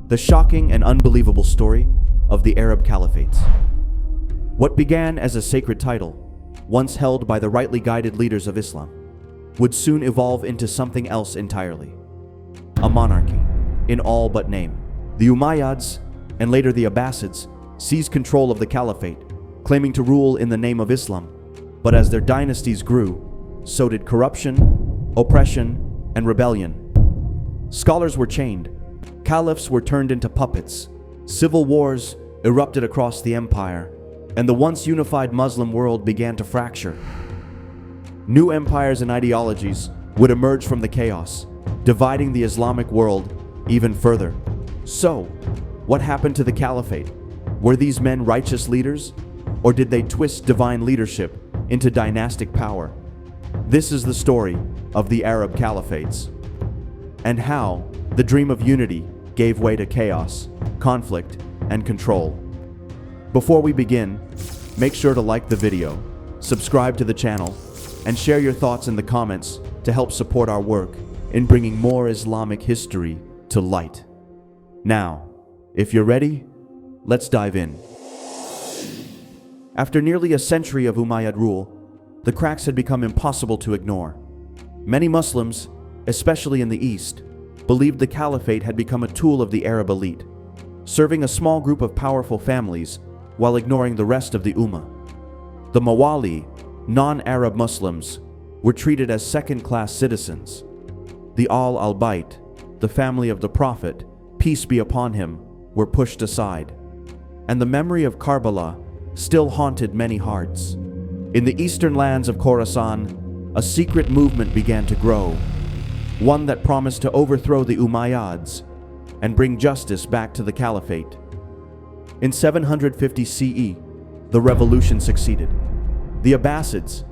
the shocking and unbelievable story of the Arab Caliphates. What began as a sacred title, once held by the rightly guided leaders of Islam, would soon evolve into something else entirely. A monarchy, in all but name. The Umayyads, and later the Abbasids, seized control of the Caliphate, claiming to rule in the name of Islam. But as their dynasties grew, so did corruption, oppression, and rebellion. Scholars were chained, caliphs were turned into puppets, civil wars erupted across the empire, and the once unified Muslim world began to fracture. New empires and ideologies would emerge from the chaos, dividing the Islamic world even further. So, what happened to the Caliphate? Were these men righteous leaders, or did they twist divine leadership into dynastic power? This is the story of the Arab Caliphates, and how the dream of unity gave way to chaos, conflict, and control. Before we begin, make sure to like the video, subscribe to the channel, and share your thoughts in the comments to help support our work in bringing more Islamic history to light. Now, if you're ready, let's dive in. After nearly a century of Umayyad rule, the cracks had become impossible to ignore. Many Muslims, especially in the East, believed the Caliphate had become a tool of the Arab elite, serving a small group of powerful families while ignoring the rest of the Ummah. The Mawali, non-Arab Muslims, were treated as second-class citizens. The Al-Bayt, the family of the Prophet, peace be upon him, were pushed aside. And the memory of Karbala still haunted many hearts. In the eastern lands of Khorasan, a secret movement began to grow, one that promised to overthrow the Umayyads and bring justice back to the Caliphate. In 750 CE, the revolution succeeded. The Abbasids,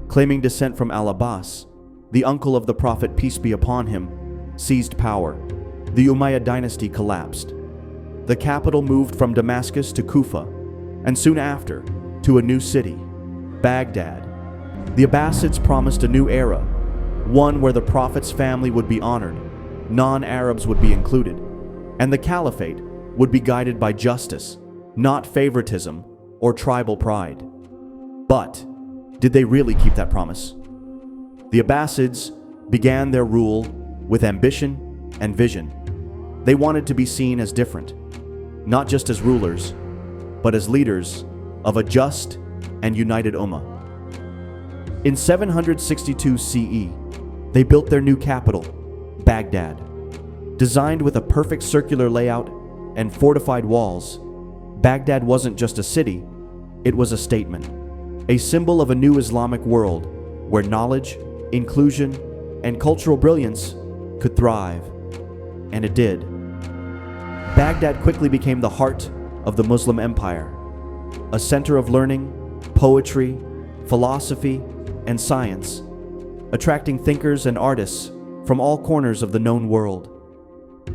claiming descent from Al-Abbas, the uncle of the Prophet peace be upon him, seized power. The Umayyad dynasty collapsed. The capital moved from Damascus to Kufa, and soon after, to a new city, Baghdad. The Abbasids promised a new era, one where the Prophet's family would be honored, non-Arabs would be included, and the Caliphate would be guided by justice, not favoritism or tribal pride. But did they really keep that promise? The Abbasids began their rule with ambition and vision. They wanted to be seen as different, not just as rulers, but as leaders of a just and united Ummah. In 762 CE, they built their new capital, Baghdad. Designed with a perfect circular layout and fortified walls, Baghdad wasn't just a city, it was a statement, a symbol of a new Islamic world where knowledge, inclusion, and cultural brilliance could thrive. And it did. Baghdad quickly became the heart of the Muslim Empire, a center of learning, poetry, philosophy, and science, attracting thinkers and artists from all corners of the known world.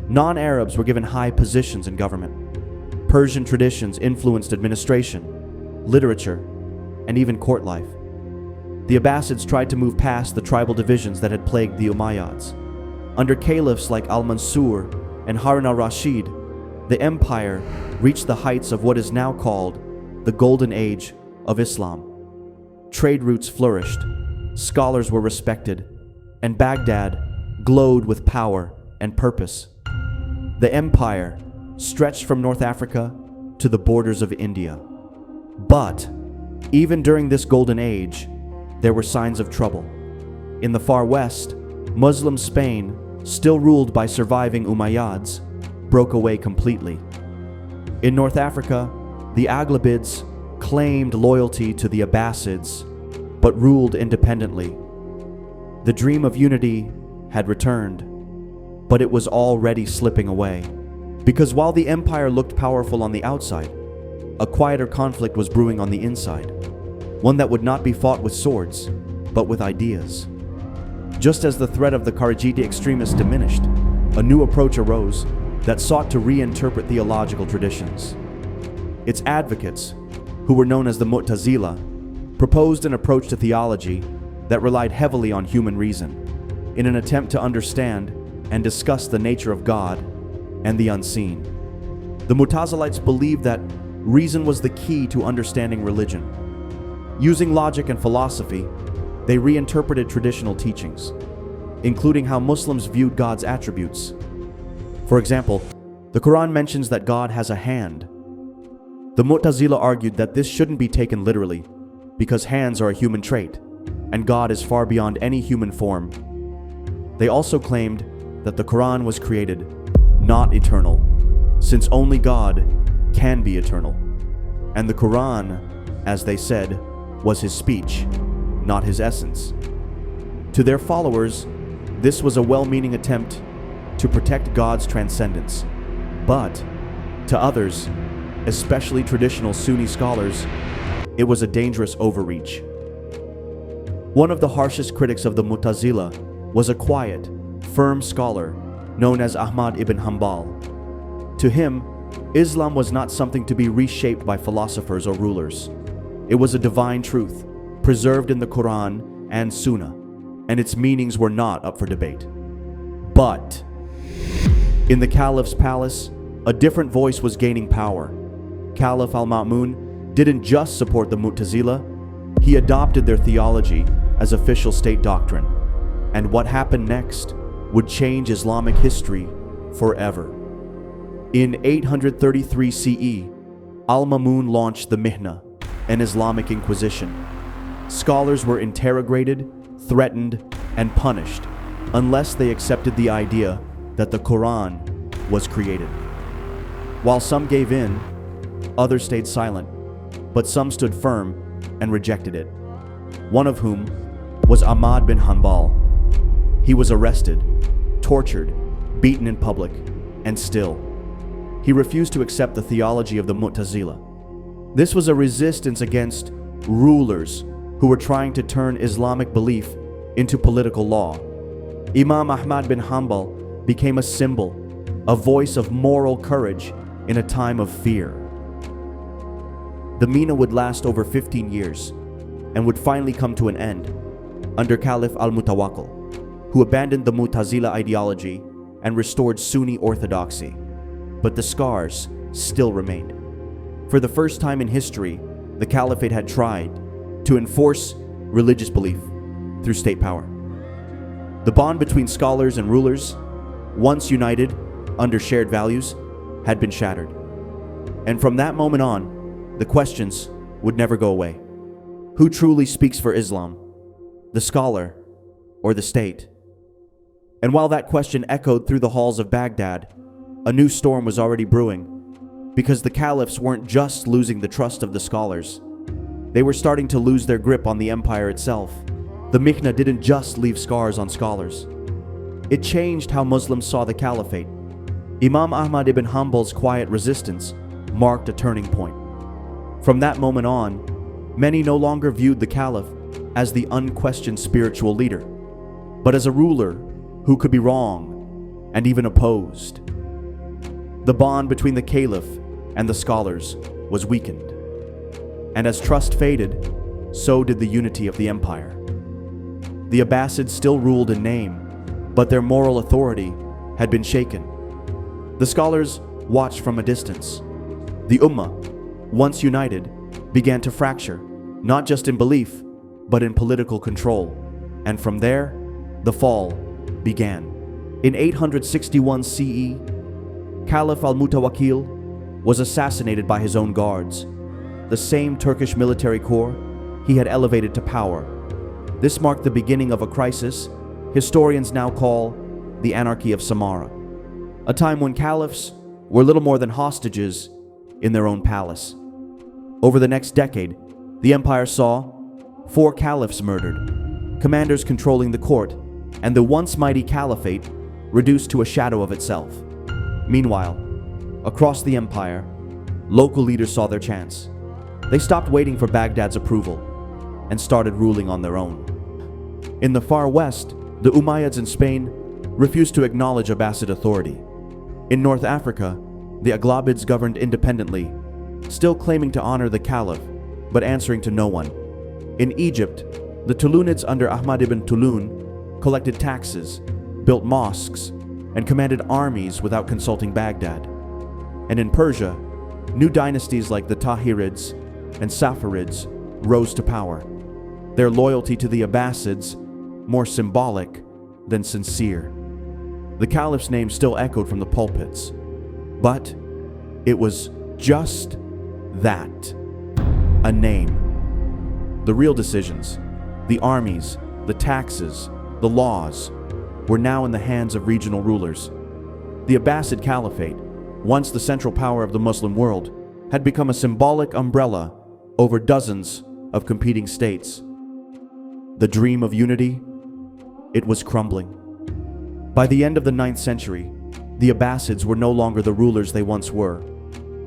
Non-Arabs were given high positions in government. Persian traditions influenced administration, literature, and even court life. The Abbasids tried to move past the tribal divisions that had plagued the Umayyads. Under caliphs like Al-Mansur and Harun al-Rashid, the empire reached the heights of what is now called the Golden Age of Islam. Trade routes flourished, scholars were respected, and Baghdad glowed with power and purpose. The empire stretched from North Africa to the borders of India. But even during this golden age, there were signs of trouble. In the far west, Muslim Spain, still ruled by surviving Umayyads, broke away completely. In North Africa, the Aghlabids claimed loyalty to the Abbasids, but ruled independently. The dream of unity had returned, but it was already slipping away. Because while the empire looked powerful on the outside, a quieter conflict was brewing on the inside, one that would not be fought with swords, but with ideas. Just as the threat of the Kharijite extremists diminished, a new approach arose that sought to reinterpret theological traditions. Its advocates, who were known as the Mu'tazila, proposed an approach to theology that relied heavily on human reason, in an attempt to understand and discuss the nature of God and the unseen. The Mu'tazilites believed that reason was the key to understanding religion. Using logic and philosophy, they reinterpreted traditional teachings, including how Muslims viewed God's attributes. For example, the Quran mentions that God has a hand. The Mu'tazila argued that this shouldn't be taken literally, because hands are a human trait, and God is far beyond any human form. They also claimed that the Quran was created, not eternal, since only God can be eternal. And the Quran, as they said, was his speech, not his essence. To their followers, this was a well-meaning attempt to protect God's transcendence. But to others, especially traditional Sunni scholars, it was a dangerous overreach. One of the harshest critics of the Mu'tazila was a quiet, firm scholar known as Ahmad ibn Hanbal. To him, Islam was not something to be reshaped by philosophers or rulers. It was a divine truth, preserved in the Quran and Sunnah, and its meanings were not up for debate. But in the Caliph's palace, a different voice was gaining power. Caliph al-Ma'mun didn't just support the Mu'tazila, he adopted their theology as official state doctrine. And what happened next would change Islamic history forever. In 833 CE, al-Ma'mun launched the Mihna, an Islamic Inquisition. Scholars were interrogated, threatened, and punished unless they accepted the idea that the Quran was created. While some gave in, others stayed silent, but some stood firm and rejected it. One of whom was Ahmad bin Hanbal. He was arrested, tortured, beaten in public, and still, he refused to accept the theology of the Mu'tazila. This was a resistance against rulers who were trying to turn Islamic belief into political law. Imam Ahmad ibn Hanbal became a symbol, a voice of moral courage in a time of fear. The Mihna would last over 15 years and would finally come to an end under Caliph al-Mutawakkil, who abandoned the Mu'tazila ideology and restored Sunni orthodoxy. But the scars still remained. For the first time in history, the Caliphate had tried to enforce religious belief through state power. The bond between scholars and rulers, once united under shared values, had been shattered. And from that moment on, the questions would never go away. Who truly speaks for Islam? The scholar or the state? And while that question echoed through the halls of Baghdad, a new storm was already brewing, because the caliphs weren't just losing the trust of the scholars. They were starting to lose their grip on the empire itself. The Mihna didn't just leave scars on scholars. It changed how Muslims saw the caliphate. Imam Ahmad ibn Hanbal's quiet resistance marked a turning point. From that moment on, many no longer viewed the caliph as the unquestioned spiritual leader, but as a ruler who could be wrong and even opposed. The bond between the caliph and the scholars was weakened. And as trust faded, so did the unity of the empire. The Abbasids still ruled in name, but their moral authority had been shaken. The scholars watched from a distance. The Ummah, once united, began to fracture, not just in belief, but in political control. And from there, the fall began. In 861 CE, Caliph al-Mutawakkil was assassinated by his own guards, the same Turkish military corps he had elevated to power. This marked the beginning of a crisis historians now call the Anarchy of Samarra, a time when caliphs were little more than hostages in their own palace. Over the next decade, the empire saw 4 caliphs murdered, commanders controlling the court, and the once mighty caliphate reduced to a shadow of itself. Meanwhile, across the empire, local leaders saw their chance. They stopped waiting for Baghdad's approval and started ruling on their own. In the far west, the Umayyads in Spain refused to acknowledge Abbasid authority. In North Africa, the Abbasids governed independently, still claiming to honor the caliph, but answering to no one. In Egypt, the Tulunids under Ahmad ibn Tulun collected taxes, built mosques, and commanded armies without consulting Baghdad. And in Persia, new dynasties like the Tahirids and Saffarids rose to power, their loyalty to the Abbasids more symbolic than sincere. The caliph's name still echoed from the pulpits, but it was just that, a name. The real decisions, the armies, the taxes, the laws, were now in the hands of regional rulers. The Abbasid Caliphate, once the central power of the Muslim world, had become a symbolic umbrella over dozens of competing states. The dream of unity, it was crumbling. By the end of the 9th century, the Abbasids were no longer the rulers they once were.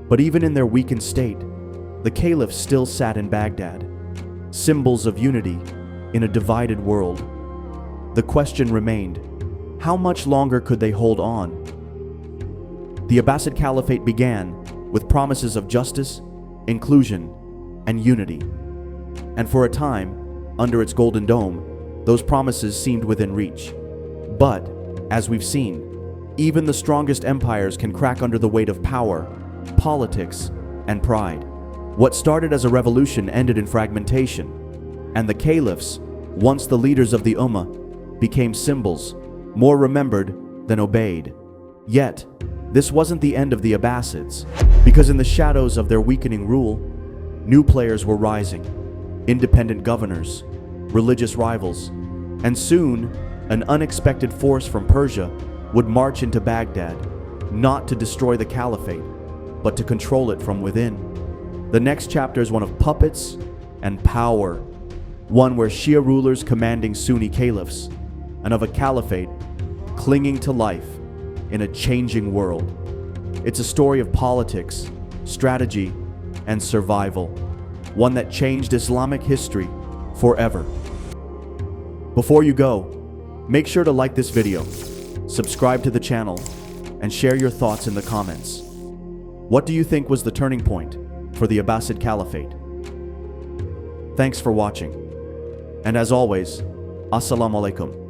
But even in their weakened state, the caliphs still sat in Baghdad, symbols of unity in a divided world. The question remained, how much longer could they hold on? The Abbasid Caliphate began with promises of justice, inclusion, and unity. And for a time, under its golden dome, those promises seemed within reach. But, as we've seen, even the strongest empires can crack under the weight of power, politics, and pride. What started as a revolution ended in fragmentation, and the caliphs, once the leaders of the Ummah, became symbols, more remembered than obeyed. Yet, this wasn't the end of the Abbasids, because in the shadows of their weakening rule, new players were rising, independent governors, religious rivals, and soon, an unexpected force from Persia would march into Baghdad, not to destroy the caliphate, but to control it from within. The next chapter is one of puppets and power, one where Shia rulers commanding Sunni caliphs, and of a caliphate clinging to life in a changing world. It's a story of politics, strategy, and survival, one that changed Islamic history forever. Before you go, make sure to like this video, subscribe to the channel, and share your thoughts in the comments. What do you think was the turning point for the Abbasid Caliphate? Thanks for watching. And as always, Assalamu alaikum.